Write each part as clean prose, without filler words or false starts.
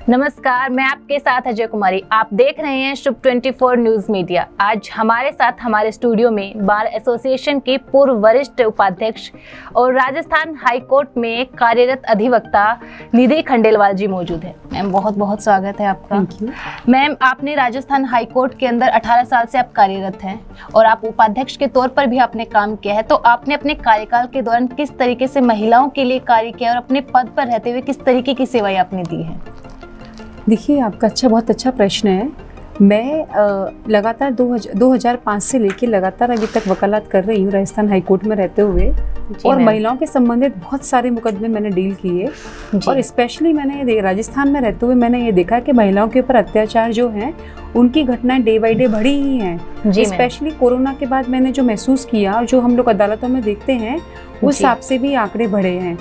नमस्कार, मैं आपके साथ अजय कुमारी। आप देख रहे हैं शुभ 24 न्यूज मीडिया। आज हमारे साथ हमारे स्टूडियो में बार एसोसिएशन के पूर्व वरिष्ठ उपाध्यक्ष और राजस्थान हाई कोर्ट में कार्यरत अधिवक्ता निधि खंडेलवाल जी मौजूद है। मैम, बहुत बहुत स्वागत है आपका। मैम, आपने राजस्थान हाई कोर्ट के अंदर 18 साल से आप कार्यरत हैं और आप उपाध्यक्ष के तौर पर भी आपने काम किया है। तो आपने अपने कार्यकाल के दौरान किस तरीके से महिलाओं के लिए कार्य किया और अपने पद पर रहते हुए किस तरीके की सेवाएं आपने दी है? देखिए, आपका बहुत अच्छा प्रश्न है। मैं लगातार 2005 से लेकर लगातार अभी तक वकालत कर रही हूँ राजस्थान हाई कोर्ट में रहते हुए, और महिलाओं के संबंधित बहुत सारे मुकदमे मैंने डील किए। और स्पेशली मैंने राजस्थान में रहते हुए मैंने ये देखा कि महिलाओं के ऊपर अत्याचार जो हैं उनकी घटनाएं डे बाई डे बढ़ी ही हैं। स्पेशली कोरोना के बाद मैंने जो महसूस किया और जो हम लोग अदालतों में देखते हैं उस हिसाब से भी आंकड़े बढ़े हैं।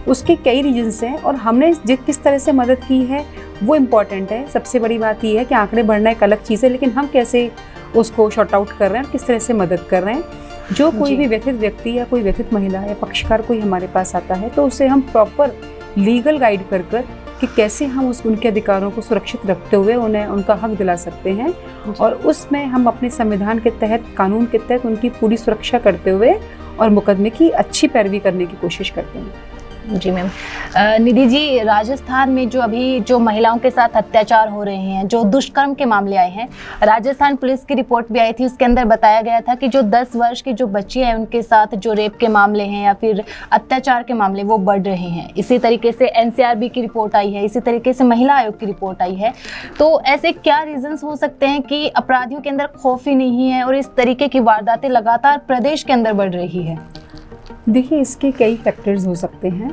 उसके कई रीजन्स हैं और हमने किस तरह से मदद की है वो इम्पॉर्टेंट है। सबसे बड़ी बात ये है कि आंकड़े बढ़ना एक अलग चीज़ है, लेकिन हम कैसे उसको शॉर्ट आउट कर रहे हैं और किस तरह से मदद कर रहे हैं। जो कोई भी व्यथित व्यक्ति या कोई व्यथित महिला या पक्षकार कोई हमारे पास आता है तो उसे हम प्रॉपर लीगल गाइड कर कि कैसे हम उनके अधिकारों को सुरक्षित रखते हुए उन्हें उनका हक दिला सकते हैं, और उसमें हम अपने संविधान के तहत, कानून के तहत उनकी पूरी सुरक्षा करते हुए और मुकदमे की अच्छी पैरवी करने की कोशिश करते हैं। जी मैम। निधि जी, राजस्थान में जो महिलाओं के साथ अत्याचार हो रहे हैं, जो दुष्कर्म के मामले आए हैं, राजस्थान पुलिस की रिपोर्ट भी आई थी। उसके अंदर बताया गया था कि जो 10 वर्ष की जो बच्ची है उनके साथ जो रेप के मामले हैं या फिर अत्याचार के मामले वो बढ़ रहे हैं। इसी तरीके से NCRB की रिपोर्ट आई है, इसी तरीके से महिला आयोग की रिपोर्ट आई है। तो ऐसे क्या रीजंस हो सकते हैं कि अपराधियों के अंदर खौफ ही नहीं है और इस तरीके की वारदातें लगातार प्रदेश के अंदर बढ़ रही है? देखिए, इसके कई फैक्टर्स हो सकते हैं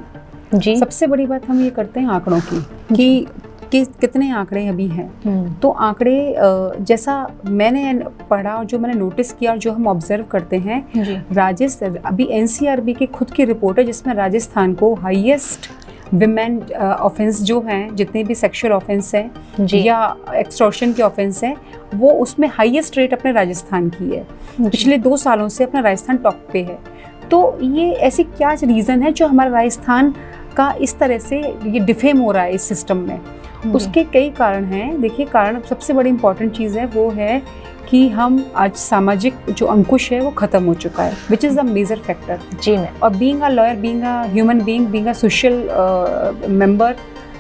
जी। सबसे बड़ी बात हम ये करते हैं आंकड़ों की कि कितने आंकड़े अभी हैं। तो आंकड़े जैसा मैंने पढ़ा और जो मैंने नोटिस किया और जो हम ऑब्जर्व करते हैं, राजस्थान अभी NCRB की खुद की रिपोर्ट है जिसमें राजस्थान को हाईएस्ट विमेन ऑफेंस जो हैं, जितने भी सेक्सुअल ऑफेंस हैं या एक्सटॉर्शन के ऑफेंस हैं, वो उसमें हाईएस्ट रेट अपने राजस्थान की है। पिछले 2 सालों से अपना राजस्थान टॉप पे है। तो ये ऐसी क्या रीज़न है जो हमारा राजस्थान का इस तरह से ये डिफेम हो रहा है इस सिस्टम में? उसके कई कारण हैं। देखिए, कारण सबसे बड़ी इंपॉर्टेंट चीज़ है वो है कि हम आज सामाजिक जो अंकुश है वो ख़त्म हो चुका है, which is the major factor. जी मैम। और being a lawyer, being a human being, being a social member,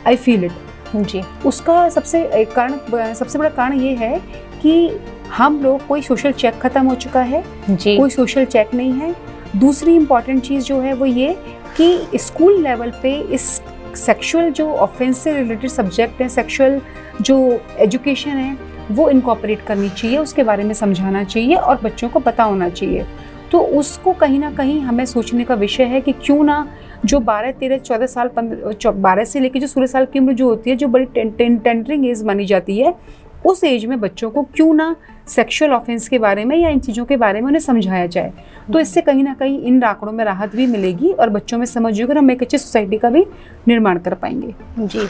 I feel it जी। उसका सबसे बड़ा कारण ये है कि हम लोग, कोई सोशल चेक ख़त्म हो चुका है जी। कोई सोशल चेक नहीं है। दूसरी इम्पॉर्टेंट चीज़ जो है वो ये कि स्कूल लेवल पे इस सेक्सुअल जो ऑफेंस से रिलेटेड सब्जेक्ट है, सेक्सुअल जो एजुकेशन है वो इनकॉर्पोरेट करनी चाहिए, उसके बारे में समझाना चाहिए और बच्चों को पता होना चाहिए। तो उसको कहीं ना कहीं हमें सोचने का विषय है कि क्यों ना जो 12, 13, 14 साल 12 से लेकर जो 16 साल की उम्र जो होती है, जो बड़ी टेंडरिंग एज मानी जाती है, उस एज में बच्चों को क्यों ना सेक्सुअल ऑफेंस के बारे में या इन चीज़ों के बारे में उन्हें समझाया जाए। तो इससे कहीं ना कहीं इन आंकड़ों में राहत भी मिलेगी और बच्चों में समझ होगी और हम एक अच्छी सोसाइटी का भी निर्माण कर पाएंगे जी।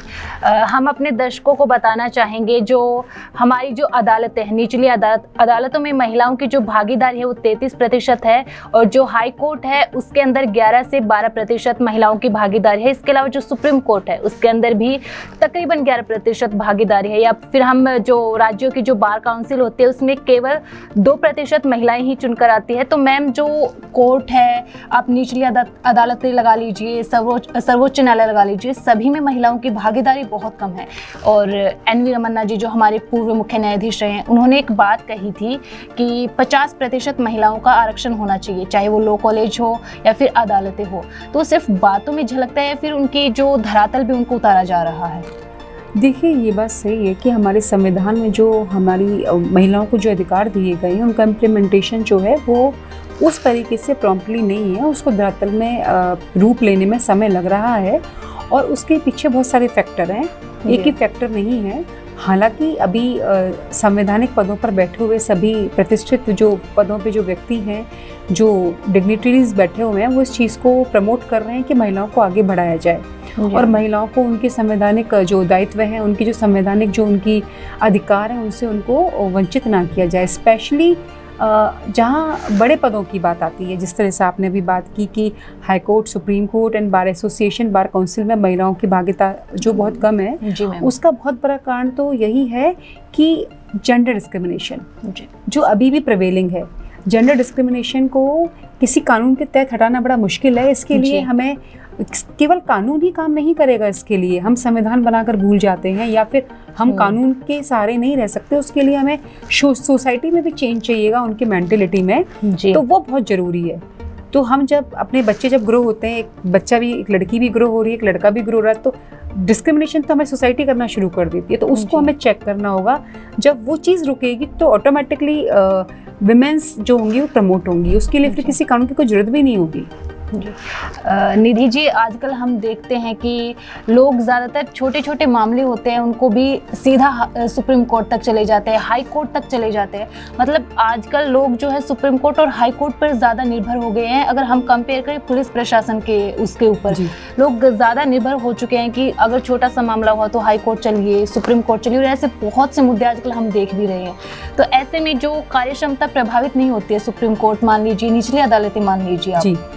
हम अपने दर्शकों को बताना चाहेंगे, जो हमारी जो अदालतें हैं, निचली अदालतों में महिलाओं की जो भागीदारी है वो 33% है और जो हाई कोर्ट है उसके अंदर 11 से 12% महिलाओं की भागीदारी है। इसके अलावा जो सुप्रीम कोर्ट है उसके अंदर भी तकरीबन 11% भागीदारी है। या फिर हम जो राज्यों की जो बार काउंसिल होती है उसमें केवल 2% महिलाएं ही चुनकर आती है। तो मैम, जो कोर्ट है, आप निचली अदालतें लगा लीजिए, सर्वोच्च न्यायालय लगा लीजिए, सभी में महिलाओं की भागीदारी बहुत कम है। और NV रमन्ना जी, जो हमारे पूर्व मुख्य न्यायाधीश रहे हैं, उन्होंने एक बात कही थी कि 50% महिलाओं का आरक्षण होना चाहिए, चाहे वो लॉ कॉलेज हो या फिर अदालतें हो। तो सिर्फ बातों में झलकता है, फिर उनकी जो धरातल भी उनको उतारा जा रहा है? देखिए, ये बात सही है कि हमारे संविधान में जो हमारी महिलाओं को जो अधिकार दिए गए हैं उनका इम्प्लीमेंटेशन जो है वो उस तरीके से प्रॉम्प्टली नहीं है। उसको धरातल में रूप लेने में समय लग रहा है और उसके पीछे बहुत सारे फैक्टर हैं, एक ही फैक्टर नहीं है। हालांकि अभी संवैधानिक पदों पर बैठे हुए सभी प्रतिष्ठित जो पदों पे जो व्यक्ति हैं, जो डिग्निटरीज बैठे हुए हैं, वो इस चीज़ को प्रमोट कर रहे हैं कि महिलाओं को आगे बढ़ाया जाए और महिलाओं को उनके संवैधानिक जो दायित्व हैं, उनकी जो संवैधानिक जो उनकी अधिकार हैं, उनसे उनको वंचित ना किया जाए। स्पेशली जहाँ बड़े पदों की बात आती है, जिस तरह से आपने अभी बात की कि high court, supreme court and bar association, bar council में महिलाओं की भागीदारी जो बहुत कम है, उसका बहुत बड़ा कारण तो यही है कि जेंडर डिस्क्रिमिनेशन जो अभी भी प्रिवेलिंग है। जेंडर डिस्क्रिमिनेशन को किसी कानून के तहत हटाना बड़ा मुश्किल है। इसके लिए हमें केवल कानून ही काम नहीं करेगा, इसके लिए हम संविधान बनाकर भूल जाते हैं या फिर हम कानून के सहारे नहीं रह सकते। उसके लिए हमें सोसाइटी में भी चेंज चाहिएगा, उनकी मेंटेलिटी में, तो वो बहुत ज़रूरी है। तो हम जब अपने बच्चे जब ग्रो होते हैं, एक बच्चा भी, एक लड़की भी ग्रो हो रही है, एक लड़का भी ग्रो हो रहा है, तो डिस्क्रिमिनेशन तो हमें सोसाइटी करना शुरू कर देती है। तो उसको हमें चेक करना होगा। जब वो चीज़ रुकेगी तो ऑटोमेटिकली विमेंस जो होंगी वो प्रमोट होंगी। उसके लिए फिर किसी कानून की कोई जरूरत भी नहीं होगी। निधि जी, आजकल हम देखते हैं कि लोग ज़्यादातर छोटे छोटे मामले होते हैं उनको भी सीधा सुप्रीम कोर्ट तक चले जाते हैं, हाई कोर्ट तक चले जाते हैं। मतलब आजकल लोग जो है सुप्रीम कोर्ट और हाई कोर्ट पर ज़्यादा निर्भर हो गए हैं। अगर हम कंपेयर करें पुलिस प्रशासन के उसके ऊपर, लोग ज़्यादा निर्भर हो चुके हैं कि अगर छोटा सा मामला हुआ तो हाई कोर्ट चलिए, सुप्रीम कोर्ट चलिए, और ऐसे बहुत से मुद्दे आजकल हम देख भी रहे हैं। तो ऐसे में जो कार्य क्षमता प्रभावित नहीं होती है, सुप्रीम कोर्ट मान लीजिए, निचली अदालतें मान लीजिए आप।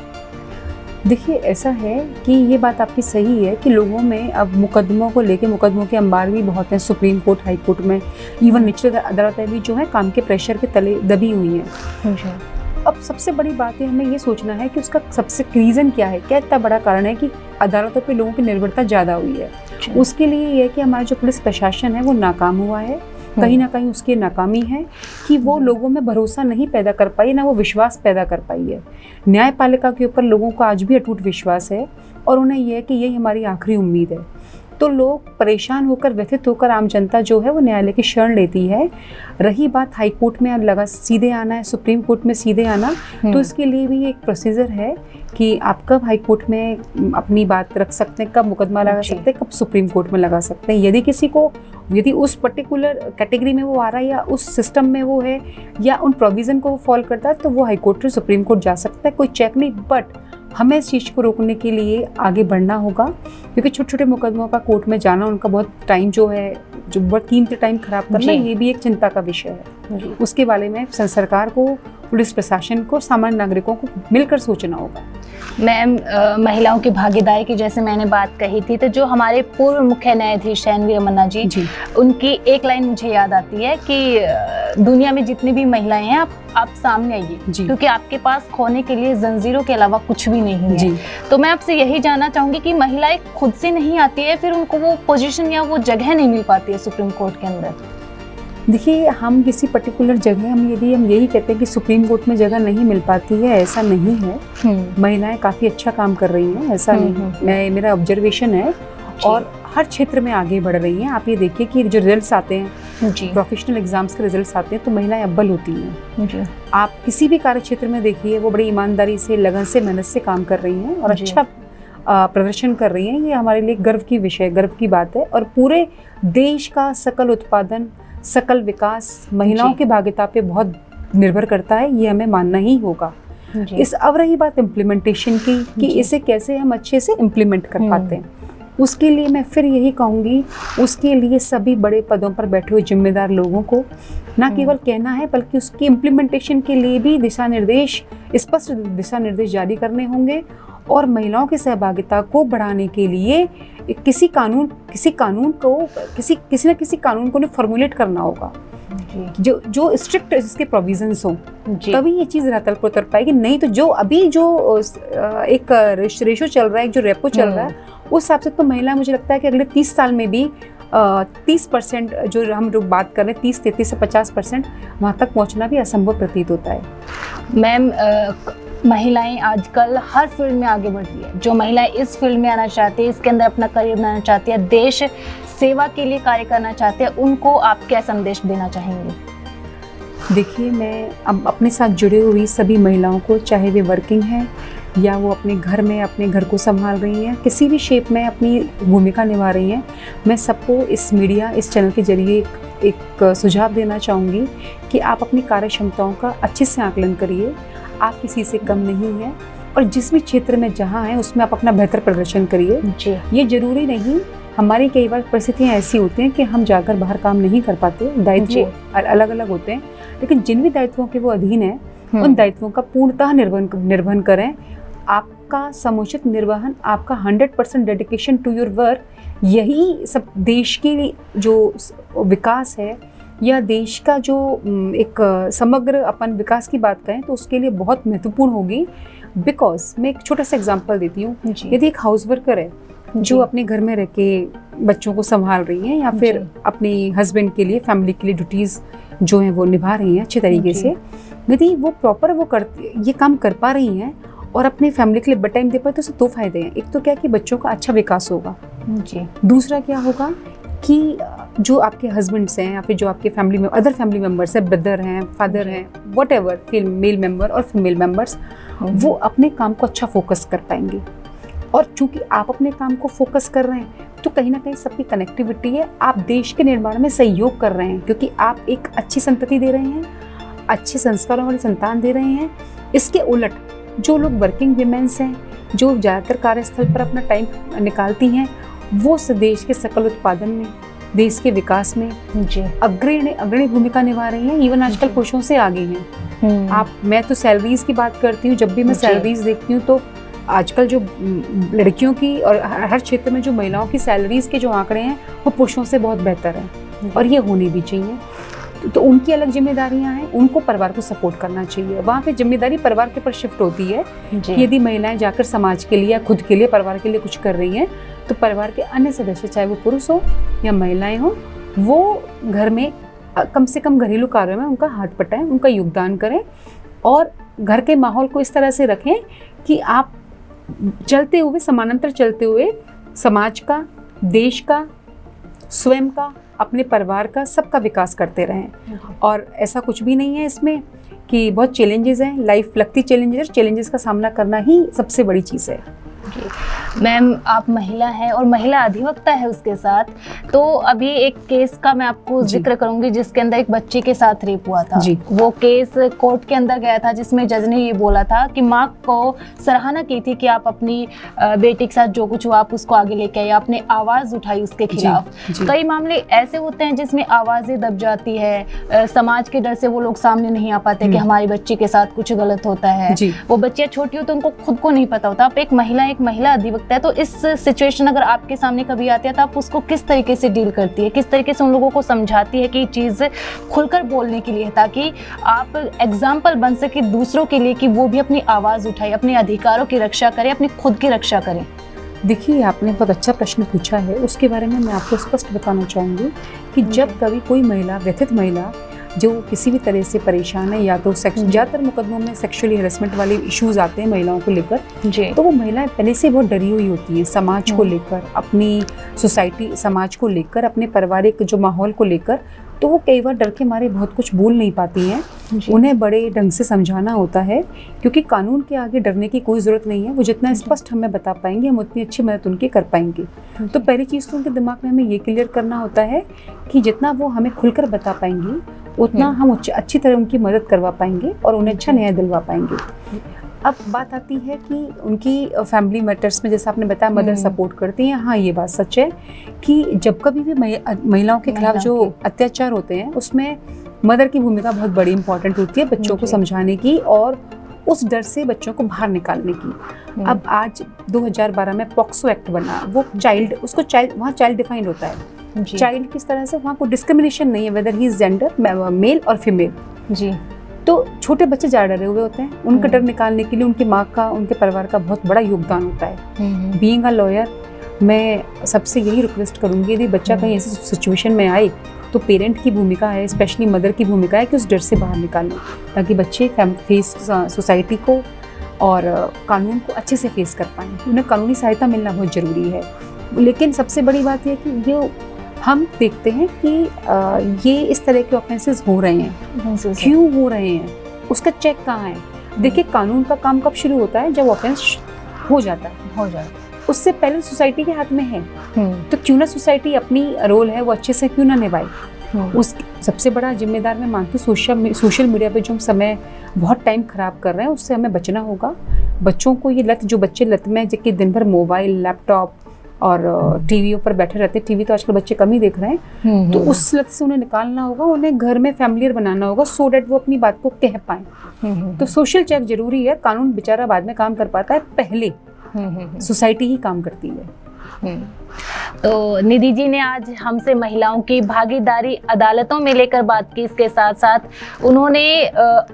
देखिए, ऐसा है कि ये बात आपकी सही है कि लोगों में अब मुकदमों को लेके, मुकदमों के अंबार भी बहुत हैं। सुप्रीम कोर्ट, हाई कोर्ट में, इवन निचली अदालतें भी जो है काम के प्रेशर के तले दबी हुई हैं। अब सबसे बड़ी बात है, हमें ये सोचना है कि उसका सबसे रीज़न क्या है, क्या इतना बड़ा कारण है कि अदालतों पे लोगों की निर्भरता ज़्यादा हुई है। उसके लिए ये है कि हमारा जो पुलिस प्रशासन है वो नाकाम हुआ है। कहीं ना कहीं उसकी नाकामी है कि वो लोगों में भरोसा नहीं पैदा कर पाई, ना वो विश्वास पैदा कर पाई है। न्यायपालिका के ऊपर लोगों का आज भी अटूट विश्वास है और उन्हें यह है कि यही हमारी आखिरी उम्मीद है। तो लोग परेशान होकर, व्यथित होकर, आम जनता जो है वो न्यायालय की शरण लेती है। रही बात हाई कोर्ट में लगा सीधे आना है, सुप्रीम कोर्ट में सीधे आना, तो इसके लिए भी एक प्रोसीजर है कि आप कब हाई कोर्ट में अपनी बात रख सकते हैं, कब मुकदमा लगा सकते हैं, कब सुप्रीम कोर्ट में लगा सकते हैं। यदि किसी को, यदि उस पर्टिकुलर कैटेगरी में वो आ रहा है या उस सिस्टम में वो है या उन प्रोविज़न को वो फॉलो करता है, तो वो हाई कोर्ट से सुप्रीम कोर्ट जा सकता है, कोई चेक नहीं। बट हमें इस चीज़ को रोकने के लिए आगे बढ़ना होगा, क्योंकि छोटे छोटे मुकदमों का कोर्ट में जाना, उनका बहुत टाइम जो है, जो बहुत कीमती टाइम खराब करना, ये भी एक चिंता का विषय है। उसके बारे में सरकार को, पुलिस प्रशासन को, सामान्य नागरिकों को मिलकर सोचना होगा। मैम, महिलाओं की भागीदारी की जैसे मैंने बात कही थी, तो जो हमारे पूर्व मुख्य न्यायाधीश एन वी रमन्ना जी, उनकी एक लाइन मुझे याद आती है कि दुनिया में जितनी भी महिलाएं हैं, आप सामने आइए, क्योंकि आपके पास खोने के लिए जंजीरों के अलावा कुछ भी नहीं है। तो मैं आपसे यही जानना चाहूंगी कि महिलाएं खुद से नहीं आती है, फिर उनको वो पोजीशन या वो जगह नहीं मिल पाती है सुप्रीम कोर्ट के अंदर। देखिए, हम किसी पर्टिकुलर जगह, हम यही कहते हैं कि सुप्रीम कोर्ट में जगह नहीं मिल पाती है, ऐसा नहीं है। महिलाएं काफ़ी अच्छा काम कर रही हैं, ऐसा नहीं, मेरा ऑब्जर्वेशन है, और हर क्षेत्र में आगे बढ़ रही हैं। आप ये देखिए कि जो रिजल्ट्स आते हैं, प्रोफेशनल एग्जाम्स के रिजल्ट्स आते हैं, तो महिलाएं अव्वल होती हैं। आप किसी भी कार्य क्षेत्र में देखिए, वो बड़ी ईमानदारी से, लगन से, मेहनत से काम कर रही हैं और अच्छा प्रदर्शन कर रही हैं। ये हमारे लिए गर्व की विषय, गर्व की बात है। और पूरे देश का सकल उत्पादन, सकल विकास महिलाओं की भागीदारी पे बहुत निर्भर करता है, ये हमें मानना ही होगा। इस अब रही बात इम्प्लीमेंटेशन की कि इसे कैसे हम अच्छे से इम्प्लीमेंट कर पाते हैं, उसके लिए मैं फिर यही कहूँगी, उसके लिए सभी बड़े पदों पर बैठे हुए जिम्मेदार लोगों को ना केवल कहना है, बल्कि उसकी इम्प्लीमेंटेशन के लिए भी दिशा निर्देश, स्पष्ट दिशा निर्देश जारी करने होंगे। और महिलाओं की सहभागिता को बढ़ाने के लिए किसी न किसी कानून को फॉर्मुलेट करना होगा, जो स्ट्रिक्ट इसके प्रोविजंस हों, तभी ये चीज़ रतल पर उतर पाएगी। नहीं तो जो अभी जो एक रेशो चल रहा है, जो रेपो चल रहा है, उस हिसाब से तो महिला, मुझे लगता है कि अगले 30 साल में भी 30% जो हम लोग बात कर रहे हैं, 30-33 से 50%, वहाँ तक पहुँचना भी असंभव प्रतीत होता है। मैम, महिलाएं आजकल हर फील्ड में आगे बढ़ रही है। जो महिलाएं इस फील्ड में आना चाहती है, इसके अंदर अपना करियर बनाना चाहती है, देश सेवा के लिए कार्य करना चाहते हैं, उनको आप क्या संदेश देना चाहेंगे? देखिए, मैं अब अपने साथ जुड़े हुई सभी महिलाओं को, चाहे वे वर्किंग हैं या वो अपने घर में अपने घर को संभाल रही हैं, किसी भी शेप में अपनी भूमिका निभा रही हैं, मैं सबको इस मीडिया, इस चैनल के जरिए एक सुझाव देना चाहूँगी कि आप अपनी कार्य क्षमताओं का अच्छे से आकलन करिए। आप किसी से कम नहीं हैं और जिस भी क्षेत्र में जहाँ हैं उसमें आप अपना बेहतर प्रदर्शन करिए। ये ज़रूरी नहीं, हमारी कई बार परिस्थितियाँ ऐसी होती हैं कि हम जाकर बाहर काम नहीं कर पाते, दायित्व अलग अलग होते हैं, लेकिन जिन भी दायित्वों के वो अधीन है उन दायित्वों का पूर्णतः निर्वहन करें। आपका समुचित निर्वहन, आपका 100% डेडिकेशन टू योर वर्क, यही सब देश की जो विकास है या देश का जो एक समग्र अपन विकास की बात करें तो उसके लिए बहुत महत्वपूर्ण होगी। बिकॉज मैं एक छोटा सा एग्जांपल देती हूँ। यदि एक हाउस वर्कर है जो अपने घर में रह के बच्चों को संभाल रही है या फिर अपने हस्बैंड के लिए, फैमिली के लिए ड्यूटीज़ जो हैं वो निभा रही हैं अच्छे तरीके से, यदि वो प्रॉपर ये काम कर पा रही हैं और अपने फैमिली के लिए बट टाइम दे पाए तो उससे दो फायदे हैं। एक तो क्या कि बच्चों का अच्छा विकास होगा जी, दूसरा क्या होगा कि जो आपके हस्बैंड्स हैं या फिर जो आपके फैमिली में अदर फैमिली मेम्बर्स हैं, ब्रदर हैं, फादर हैं, व्हाटएवर, मेल मेंबर और फीमेल मेंबर्स, वो अपने काम को अच्छा फोकस कर पाएंगे। और चूंकि आप अपने काम को फोकस कर रहे हैं तो कहीं ना कहीं सबकी कनेक्टिविटी है, आप देश के निर्माण में सहयोग कर रहे हैं क्योंकि आप एक अच्छी संतति दे रहे हैं, अच्छे संस्कारों वाली संतान दे रहे हैं। इसके उलट जो लोग वर्किंग विमेंस हैं, जो ज़्यादातर कार्यस्थल पर अपना टाइम निकालती हैं, वो देश के सकल उत्पादन में, देश के विकास में अग्रणी भूमिका निभा रही हैं। इवन आजकल पुरुषों से आगे हैं। मैं तो सैलरीज की बात करती हूँ, जब भी मैं सैलरीज देखती हूँ तो आजकल जो लड़कियों की और हर क्षेत्र में जो महिलाओं की सैलरीज के जो आंकड़े हैं वो पुरुषों से बहुत बेहतर हैं और ये होनी भी चाहिए। तो उनकी अलग जिम्मेदारियां हैं, उनको परिवार को सपोर्ट करना चाहिए। वहाँ पे जिम्मेदारी परिवार के ऊपर शिफ्ट होती है कि यदि महिलाएं जाकर समाज के लिए या खुद के लिए, परिवार के लिए कुछ कर रही हैं तो परिवार के अन्य सदस्य, चाहे वो पुरुष हो या महिलाएं हो, वो घर में कम से कम घरेलू कार्यों में उनका हाथ बटाएं, उनका योगदान करें और घर के माहौल को इस तरह से रखें कि आप चलते हुए, समानांतर चलते हुए समाज का, देश का, स्वयं का, अपने परिवार का, सबका विकास करते रहें। और ऐसा कुछ भी नहीं है इसमें कि बहुत चैलेंजेस हैं, लाइफ लगती चैलेंजेस का सामना करना ही सबसे बड़ी चीज़ है। मैम, आप महिला हैं और महिला अधिवक्ता है उसके साथ, तो अभी एक केस का मैं आपको जिक्र करूंगी जिसके अंदर एक बच्ची के साथ रेप हुआ था। वो केस कोर्ट के अंदर गया था जिसमें जज ने ये बोला था कि माँ को सराहना की थी कि आप अपनी बेटी के साथ जो कुछ हुआ आप उसको आगे लेके आए, आपने आवाज़ उठाई उसके खिलाफ। कई मामले ऐसे होते हैं जिसमें आवाज़ें दब जाती है, समाज के डर से वो लोग सामने नहीं आ पाते कि हमारी बच्ची के साथ कुछ गलत होता है। वो बच्चियाँ छोटी हो तो उनको खुद को नहीं पता होता। आप एक महिला अधिवक्ता है, तो इस सिचुएशन अगर आपके सामने कभी आती है तो आप उसको किस तरीके से डील करती है, किस तरीके से उन लोगों को समझाती है कि ये चीज़ खुलकर बोलने के लिए, ताकि आप एग्जाम्पल बन सके दूसरों के लिए कि वो भी अपनी आवाज़ उठाए, अपने अधिकारों की रक्षा करें, अपनी खुद की रक्षा करें? देखिए, आपने बहुत अच्छा प्रश्न पूछा है, उसके बारे में मैं आपको स्पष्ट बताना चाहूँगी कि जब कभी कोई महिला, व्यथित महिला जो किसी भी तरह से परेशान है, या तो ज़्यादातर मुकदमों में सेक्सुअली हैरेसमेंट वाले इश्यूज आते हैं महिलाओं को लेकर, तो वो महिलाएं पहले से बहुत डरी हुई होती हैं समाज को लेकर, अपनी सोसाइटी, समाज को लेकर, अपने पारिवारिक जो माहौल को लेकर। तो वो कई बार डर के मारे बहुत कुछ बोल नहीं पाती हैं। उन्हें बड़े ढंग से समझाना होता है क्योंकि कानून के आगे डरने की कोई ज़रूरत नहीं है। वो जितना स्पष्ट हमें बता पाएंगे, हम उतनी अच्छी मदद उनकी कर पाएंगे। तो पहली चीज़ तो उनके दिमाग में हमें ये क्लियर करना होता है कि जितना वो हमें खुलकर बता पाएंगी उतना हम अच्छी तरह उनकी मदद करवा पाएंगे और उन्हें अच्छा न्याय दिलवा पाएंगे। अब बात आती है कि उनकी फैमिली मैटर्स में, जैसा आपने बताया मदर सपोर्ट करती हैं। हाँ, ये बात सच है कि जब कभी भी महिलाओं के खिलाफ जो अत्याचार होते हैं उसमें मदर की भूमिका बहुत बड़ी इंपॉर्टेंट होती है, बच्चों को समझाने की और उस डर से बच्चों को बाहर निकालने की। अब आज 2012 में पॉक्सो एक्ट बना, वो वहाँ चाइल्ड डिफाइंड होता है। चाइल्ड किस तरह से, वहाँ कोई डिस्क्रिमिनेशन नहीं है whether he is gender, male और फीमेल जी। तो छोटे बच्चे ज़्यादा डरे हुए होते हैं, उनका डर निकालने के लिए उनकी माँ का, उनके परिवार का बहुत बड़ा योगदान होता है। बीइंग अ लॉयर, मैं सबसे यही रिक्वेस्ट करूँगी, यदि बच्चा कहीं ऐसी सिचुएशन में आए तो पेरेंट की भूमिका है, स्पेशली मदर की भूमिका है कि उस डर से बाहर निकालें, ताकि बच्चे फेस सोसाइटी को और कानून को अच्छे से फेस कर पाएँ। उन्हें कानूनी सहायता मिलना बहुत ज़रूरी है। लेकिन सबसे बड़ी बात यह कि ये हम देखते हैं कि ये इस तरह के ऑफेंसेस हो रहे हैं, क्यों हो रहे हैं, उसका चेक कहाँ है? देखिए, कानून का काम कब शुरू होता है? जब ऑफेंस हो जाता है। उससे पहले सोसाइटी के हाथ में है, तो क्यों ना सोसाइटी अपनी रोल है वो अच्छे से क्यों ना निभाए। उस सबसे बड़ा जिम्मेदार मैं मानती हूँ सोशल मीडिया पे जो हम समय बहुत टाइम खराब कर रहे हैं, उससे हमें बचना होगा। बच्चों को ये लत, जो बच्चे लत में, जबकि दिन भर मोबाइल, लैपटॉप और टीवी पर बैठे रहते हैं। टीवी तो आजकल बच्चे कम ही देख रहे हैं। तो उस लत से उन्हें निकालना होगा, उन्हें घर में फैमिलियर बनाना होगा सो डैट वो अपनी बात को कह पाए। तो सोशल चेक जरूरी है। कानून बेचारा बाद में काम कर पाता है, पहले सोसाइटी ही काम करती है। तो निधि जी ने आज हमसे महिलाओं की भागीदारी अदालतों में लेकर बात की। इसके साथ साथ उन्होंने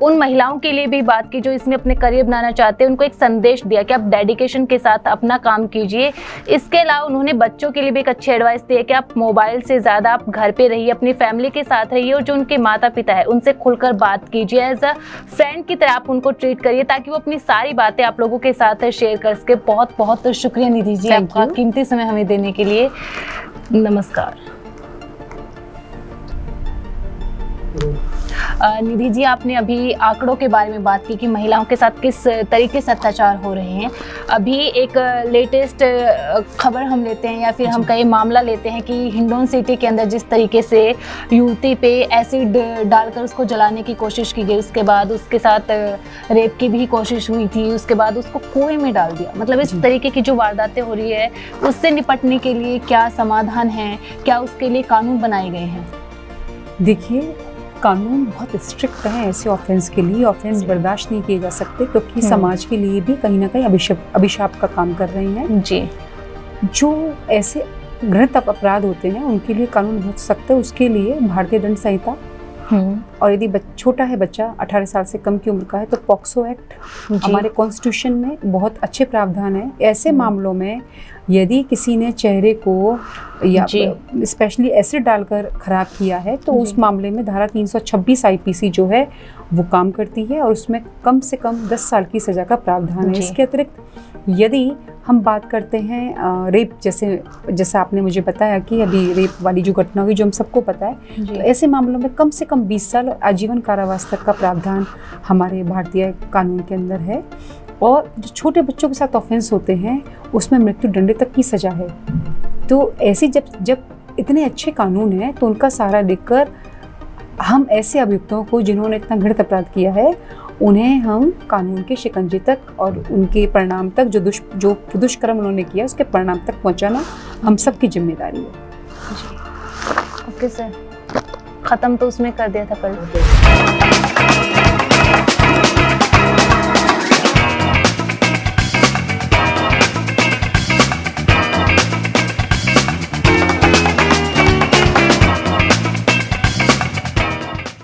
उन महिलाओं के लिए भी बात की जो इसमें अपने करियर बनाना चाहते हैं। उनको एक संदेश दिया कि आप डेडिकेशन के साथ अपना काम कीजिए। इसके अलावा उन्होंने बच्चों के लिए भी एक अच्छी एडवाइस दी है कि आप मोबाइल से ज़्यादा आप घर पे रहिए, अपनी फैमिली के साथ रहिए और जो उनके माता पिता है उनसे खुलकर बात कीजिए। एज अ फ्रेंड की तरह आप उनको ट्रीट करिए ताकि वो अपनी सारी बातें आप लोगों के साथ शेयर कर सके। बहुत बहुत शुक्रिया निधि जी आपका कीमती समय हमें देने के लिए। नमस्कार। निधि जी, आपने अभी आंकड़ों के बारे में बात की कि महिलाओं के साथ किस तरीके से अत्याचार हो रहे हैं। अभी एक लेटेस्ट खबर हम लेते हैं या फिर हम कहीं मामला लेते हैं कि हिंडौन सिटी के अंदर जिस तरीके से युवती पे एसिड डालकर उसको जलाने की कोशिश की गई, उसके बाद उसके साथ रेप की भी कोशिश हुई थी, उसके बाद उसको कुएं में डाल दिया। मतलब इस तरीके की जो वारदातें हो रही है उससे निपटने के लिए क्या समाधान है, क्या उसके लिए कानून बनाए गए हैं? देखिए, कानून बहुत स्ट्रिक्ट है ऐसे ऑफेंस के लिए। ऑफेंस बर्दाश्त नहीं किए जा सकते क्योंकि समाज के लिए भी कहीं ना कहीं अभिशाप का काम कर रहे हैं जी। जो ऐसे घृणित अपराध होते हैं उनके लिए कानून बहुत सख्त है। उसके लिए भारतीय दंड संहिता और यदि छोटा है बच्चा 18 साल से कम की उम्र का है तो पॉक्सो एक्ट हमारे कॉन्स्टिट्यूशन में बहुत अच्छे प्रावधान है। ऐसे मामलों में यदि किसी ने चेहरे को या स्पेशली एसिड डालकर खराब किया है तो उस मामले में धारा 326 आईपीसी जो है वो काम करती है और उसमें कम से कम 10 साल की सजा का प्रावधान है। इसके अतिरिक्त यदि हम बात करते हैं रेप, जैसा आपने मुझे बताया कि अभी रेप वाली जो घटना हुई जो हम सबको पता है, तो ऐसे मामलों में कम से कम 20 साल और आजीवन कारावास तक का प्रावधान हमारे भारतीय कानून के अंदर है। और जो छोटे बच्चों के साथ ऑफेंस होते हैं उसमें मृत्यु दंड तक की सजा है। तो ऐसी जब इतने अच्छे कानून हैं तो उनका सहारा लेकर हम ऐसे अभियुक्तों को जिन्होंने इतना घृणित अपराध किया है उन्हें हम कानून के शिकंजे तक और उनके परिणाम तक जो दुष्कर्म उन्होंने किया उसके परिणाम तक पहुंचाना हम सबकी जिम्मेदारी है। ओके सर, खत्म तो उसमें कर दिया था कल।